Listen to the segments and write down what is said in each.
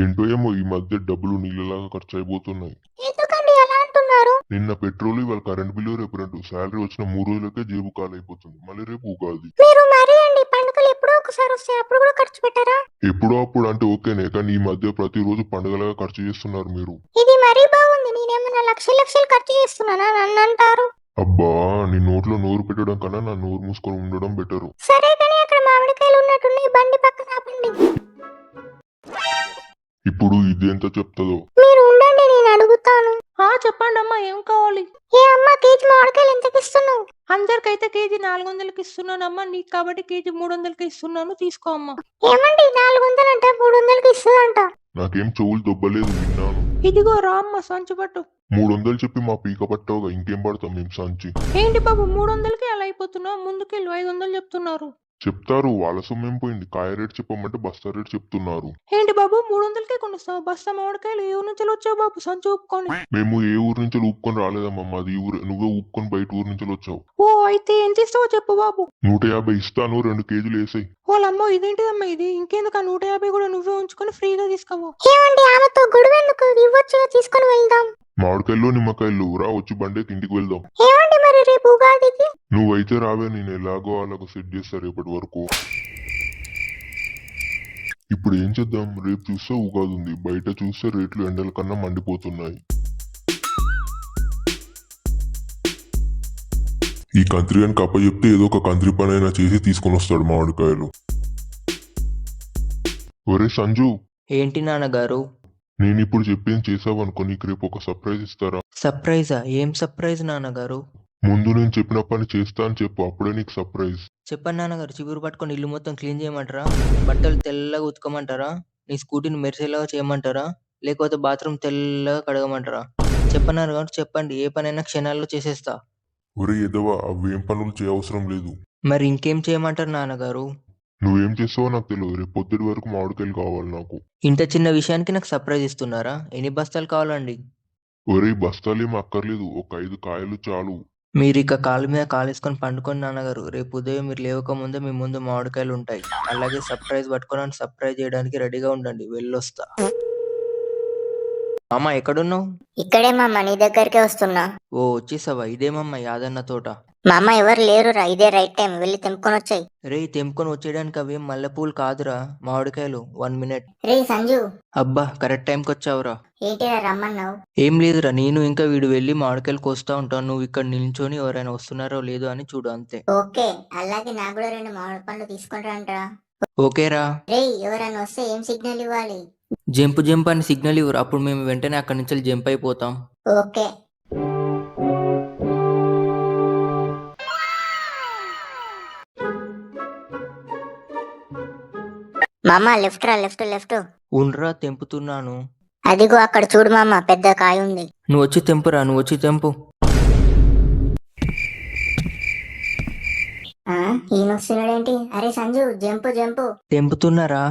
ఏంటో ఏమో ఈ మధ్య డబ్బులు నీళ్ళలాగా ఖర్చు అయిపోతున్నాయి. ఎందుకండి అలా అంటున్నారు? నిన్న పెట్రోల్, ఇవాళ కరెంట్ బిల్లు, రేపు రెంట్. శాలరీ వచ్చిన 3 రోజులకే జేబు ఖాళీ అయిపోతుంది. మళ్ళీ రేపు ఉగాది. మీరు మరీ అండి, పండుగలు ఎప్పుడో ఒకసారి వస్తాయి, అప్పుడు కూడా ఖర్చు పెట్టారా? ఎప్పుడో అప్పుడు అంటే ఓకేనే, కానీ ఈ మధ్య ప్రతిరోజు పండుగలాగా ఖర్చు చేస్తున్నారు మీరు. ఇది మరీ బాగుంది. నేనేమన్నా లక్షలు లక్షలు ఖర్చు చేస్తున్నానా నన్ను అంటారు? అబ్బా, నీ నోట్లో నోరు పెట్టడం కన్నా నా నోరు మూసుకొని ఉండడం బెటరు. సరే కానీ అక్కడ మామిడికాయలు ఉన్నట్టున్నాయి, బండి పక్కన ఆపండి. ఇప్పుడు ఇది ఎంత చెప్తుందో. మీరు ఉండండి, నేను అడుగుతాను. చెప్పండి అమ్మా, ఏం కావాలి? ఏ అమ్మ, కేజీ మామిడికాయలు ఎంతకి ఇస్తున్నావు? అందరికైతే కేజీ 400కి ఇస్తున్నానమ్మా, నీకు కాబట్టి కేజీ 300కి ఇస్తున్నాను, తీసుకో అమ్మా. ఏమండి, 400 అంటే 300కి ఇస్తుందంట. నాకేం చెవులు దొబ్బలేదు, విన్నాను. ఇదిగో రా అమ్మ, సంచి పట్టు. 300 చెప్పి మా పీక పట్టావుగా, ఇంకేం పడతాం మేము సంచి. ఏంటి బాబు 300కి అలా అయిపోతున్నావు? ముందుకెళ్ళు, 500 చెప్తున్నారు. చెప్తారు, వాళ్ళ సొమ్మేం పోయింది. కాయ రేట్ చెప్పమంటే బస్తా రేట్ చెప్తున్నారు. ఏంటి బాబు 300కే కొనిస్తావు? బస్తా మామిడికాయలు ఏ ఊరు నుంచి వచ్చావు బాబు, సంచి ఊపుకొని? మేము ఏ ఊరు నుంచి ఊపుకొని రాలేదమ్మా, మాది ఈ ఊరే. నువ్వే ఊపుకొని బయట ఊరు నుంచి వచ్చావు. ఓ అయితే ఎంత ఇస్తావో చెప్పు బాబు. 150 ఇస్తాను, 2 కేజీలు వేసాయి. ఓలమ్మో, ఇదేంటిదమ్మా ఇది? ఇంకెందుకు ఆ 150 కూడా నువ్వే ఉంచుకొని ఫ్రీగా తీసుకోవు. ఏమండి, ఆమెతో గొడవ ఎందుకు? ఇవ్వచ్చుగా, తీసుకొని వెళ్దాం. మామిడికాయలు నిమ్మకాయలు రా, వచ్చి బండేకి ఇంటికి వెళ్దాం. ఏమండి, మరి రేపు ఉగాదికి? నువ్వైతే రావే, నేను ఎలాగో అలాగో సెట్ చేస్తా రేపటి వరకు. ఇప్పుడు ఏం చేద్దాం? రేపు చూస్తే ఉగాది ఉంది, బయట చూస్తే రేట్లు ఎండల కన్నా మండిపోతున్నాయి. ఈ కంత్రి అని కప్ప చెప్తే ఏదో ఒక కంత్రి పని అయినా చేసి తీసుకొని వస్తాడు మామిడికాయలు. ఒరే సంజు, ఏంటి నాన్నగారు? నేను ఇప్పుడు చెప్పింది చేసావనుకో, నీకు రేపు ఒక సర్ప్రైజ్ ఇస్తారా? సర్ప్రైజా? ఏం సర్ప్రైజ్ నాన్నగారు? ముందు నేను చెప్పిన పని చేస్తా అని చెప్పు, అప్పుడే నీకు సర్ప్రైజ్. చెప్పండి నాన్నగారు. చిగురు పట్టుకొని ఇల్లు మొత్తం క్లీన్ చేయమంటారా? బట్టలు తెల్లగా ఉతకమంటారా? నీ స్కూటీని మెరిసేలాగా చేయమంటారా? లేకపోతే బాత్రూమ్ తెల్లగా కడగమంటారా? చెప్పండి నాన్నగారు, చెప్పండి. ఏ పనైనా క్షణాల్లో చేసేస్తా. ఒరే ఎదవా, అవేం పనులు చేయవసరం లేదు. మరి ఇంకేం చేయమంటారు నాన్నగారు? నువ్వేం చేస్తావో నాకు తెలియదు. రేపు పొద్దుటి వరకు మామిడికాయలు కావాలి నాకు. ఇంత చిన్న విషయానికి నాకు సర్ప్రైజ్ ఇస్తున్నారా? ఎన్ని బస్తాలు కావాలండి? ఒరే బస్తాలేం అక్కర్లేదు, ఒక 5 కాయలు చాలు. మీరు ఇక కాలు మీద కాలేసుకొని పండుకొని నాన్నగారు. రేపు ఉదయం మీరు లేవక ముందే మీ ముందు మామిడికాయలు ఉంటాయి. అలాగే సర్ప్రైజ్ పట్టుకొని సర్ప్రైజ్ చేయడానికి రెడీగా ఉండండి. వెళ్ళొస్తా. మామ ఎక్కడున్నావు? ఇక్కడే మామ, నీ దగ్గరికే వస్తున్నా. ఓ వచ్చేసావా? ఇదేమమ్మా యాదన్న తోట. మామ, ఎవరు లేరురా, ఇదే రైట్ టైం, వెళ్ళి తెంపుకొని వచ్చాయి. రే తెంపుకొని వచ్చేయడానికి అవేం మల్లెపూలు కాదురా, మామిడికాయలు. 1 మినిట్. రే సంజు, అబ్బా కరెక్ట్ టైంకి వచ్చావురా. ఏంటిరా రమ్మన్నావు? ఏం లేదురా, నేను ఇంకా వీడు వెళ్ళి మామిడికాయలు కోస్తా ఉంటాను. నువ్వు ఇక్కడ నిల్చొని ఎవరైనా వస్తున్నారో లేదో అని చూడు, అంతే. ఓకే, అలాగే నాకు కూడా 2 మామిడి పండ్లు తీసుకొని రండిరా. ఓకేరా. రే, ఎవరైనా వస్తే ఏం సిగ్నల్ ఇవ్వాలి? జంప్ జంప్ అని సిగ్నల్ ఇవ్వరు, అప్పుడు మేము వెంటనే అక్కడి నుంచి జంప్ అయిపోతాం. ఓకే. మామ, లెఫ్ట్ రా, లెఫ్ట్ లెఫ్ట్. ఉండ్రా తెంపుతున్నాను. అదిగో అక్కడ చూడు మామ, పెద్ద కాయ ఉంది. నువ్వు వచ్చి తెంపురా, నువ్వు వచ్చి తెంపు. ఈయన వస్తున్నాడేంటి? అరే సంజు, జంపు జంపు. తెంపుతున్నారా?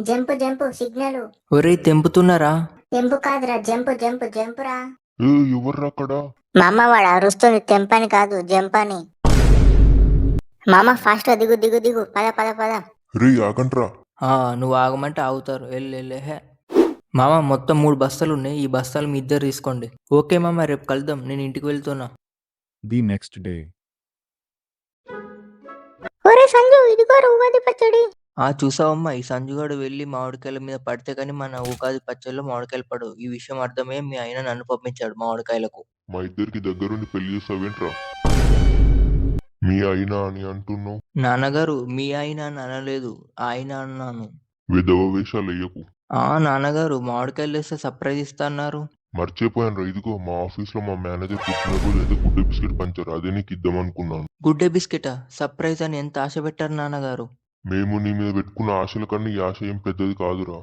Jump jump signal. ఒరే తెంపుతున్నారా? జంపు కాదురా, జంపు జంపు జంపురా. ఎవర్రా అక్కడ? మామ, వాడు అరుస్తుంది తెంపని కాదు, జంపని. మామ ఫాస్ట్ గా దిగు దిగు దిగు, పద పద పద. రే ఆగండ్రా. నువ్వు ఆగమంటే ఆగుతారు. వెళ్ళే మామ, మొత్తం 3 బస్తాలు ఉన్నాయి. ఈ బస్తాలు మీ ఇద్దరు తీసుకోండి. ఓకే మామ, రేపు కలుద్దాం. నేను ఇంటికి వెళ్తున్నా. The next day. ఒరే సంజు, ఇదిగో ఉగాది పచ్చడి. చూసావమ్మా, ఈ సంజుగాడు వెళ్ళి మామిడికాయల మీద పడితే కానీ మన ఉగాది పచ్చడిలో మామిడికాయలు పడవు. ఈ విషయం అర్థమే మీ ఆయన నన్ను పంపించాడు మామిడికాయలకు. మా ఇద్దరికి దగ్గరుండి పెళ్లి చేస్తావేంట్రా? మీ అయినా అని అంటున్నావు. నాన్నగారు, మీ ఆయన అని అనలేదు, ఆయన అన్నాను. విధవ వేషాలు వెయ్యకు. నాన్నగారు, మామిడికాయలు వేస్తే సర్ప్రైజ్ ఇస్తా అన్నారు. మర్చిపోయాను. ఇదిగో మా ఆఫీస్ లో మా మేనేజర్ పుట్టినరోజు అయితే గుడ్డ బిస్కెట్ పంచారు, అదే నీకు ఇద్దామనుకున్నాను. గుడ్డే బిస్కెటా? సర్ప్రైజ్ అని ఎంత ఆశ పెట్టారు నాన్నగారు. మేము నీ మీద పెట్టుకున్న ఆశల కన్నా ఈ ఆశ ఏం పెద్దది కాదురా.